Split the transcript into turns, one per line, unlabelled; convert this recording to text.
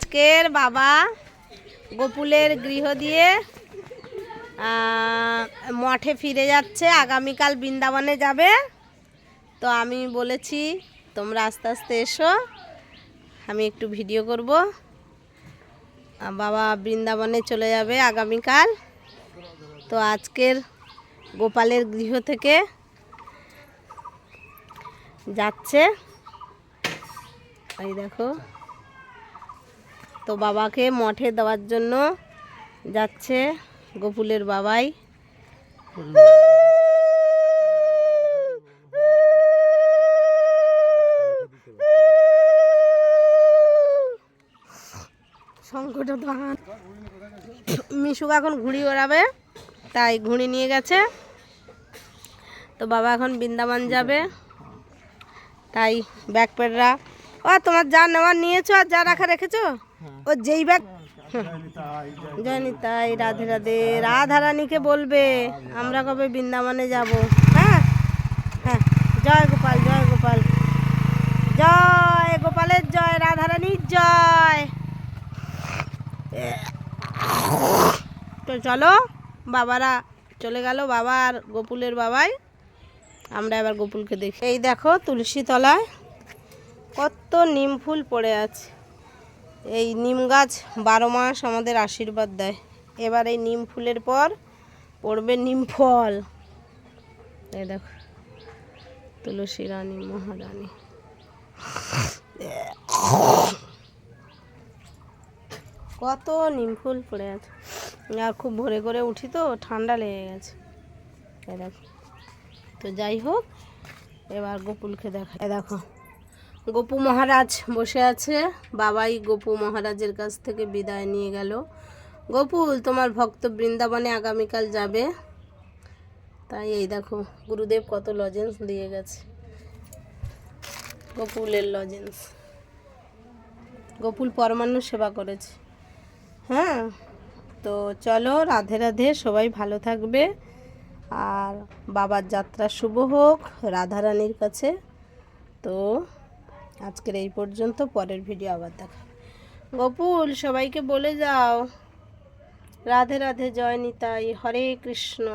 আজকের বাবা গোপুলের গৃহ দিয়ে মঠে ফিরে যাচ্ছে, আগামীকাল বৃন্দাবনে যাবে। তো আমি বলেছি তোমরা আস্তে আস্তে এসো, আমি একটু ভিডিও করব। বাবা বৃন্দাবনে চলে যাবে আগামীকাল। তো আজকের গোপালের গৃহ থেকে যাচ্ছে, এই দেখো। তো বাবাকে মঠে দেওয়ার জন্য যাচ্ছে গোপুলের বাবাই। সংকট মিশুক এখন ঘুড়ি ওড়াবে, তাই ঘুড়ি নিয়ে গেছে। তো বাবা এখন বৃন্দাবন যাবে, তাই ব্যাগ প্যাডরা ও তোমার যা নেওয়ার নিয়েছো আর যা রাখা রেখেছো, ও যেই ব্যাগ। জয় নিতাই, রাধে রাধে। রাধারানীকে বলবে আমরা কবে বৃন্দাবনে যাব। হ্যাঁ হ্যাঁ, জয় গোপাল, জয় গোপাল, জয় গোপালের জয়, রাধারানীর জয়। তো চলো, বাবারা চলে গেল, বাবা আর গোপুলের বাবাই। আমরা এবার গোপুলকে দেখি। এই দেখো তুলসী তলায় কত নিম ফুল পড়ে আছে। এই নিম গাছ 12 মাস আমাদের আশীর্বাদ দেয়। এবার এই নিম ফুলের পর পড়বে নিম ফল। এই দেখো তুলসী রানী মহারানী। কত নিম ফুল পড়ে আছে। আর খুব ভোরে করে উঠি তো ঠান্ডা লেগে গেছে। এই দেখো। তো যাই হোক, এবার গোপুলকে দেখা। দেখো গোপু মহারাজ বসে আছে, বাবাই গোপু মহারাজের কাছ থেকে বিদায় নিয়ে গেল। গোপুল, তোমার ভক্ত বৃন্দাবনে আগামীকাল যাবে। তাই এই দেখো গুরুদেব কত লজেন্স দিয়ে গেছে, গোপুলের লজেন্স। গোপুল পরমান্ন সেবা করেছে। হ্যাঁ, তো চলো, রাধে রাধে, সবাই ভালো থাকবে। আর বাবার যাত্রা শুভ হোক রাধারানীর কাছে। তো আজকের এই পর্যন্ত, পরের ভিডিও আবার দেখা। গোপুল, সবাইকে বলে যাও রাধে রাধে, জয় নিতাই, হরে কৃষ্ণ।